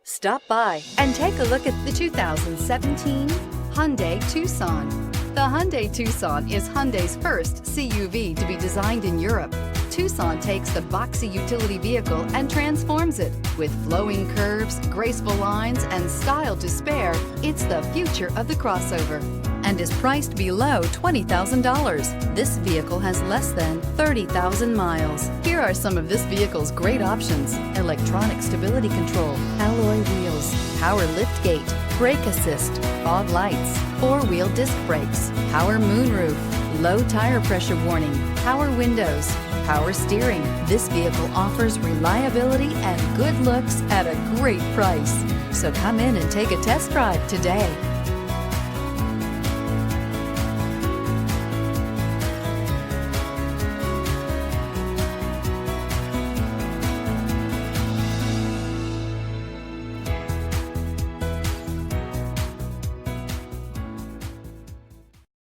Stop by and take a look at the 2017 Hyundai Tucson. The Hyundai Tucson is Hyundai's first CUV to be designed in Europe. Tucson takes the boxy utility vehicle and transforms it. With flowing curves, graceful lines, and style to spare, it's the future of the crossover and is priced below $20,000. This vehicle has less than 30,000 miles. Here are some of this vehicle's great options: electronic stability control, alloy wheels, power liftgate, brake assist, fog lights, four-wheel disc brakes, power moonroof, low tire pressure warning, power windows, power steering. This vehicle offers reliability and good looks at a great price. So come in and take a test drive today.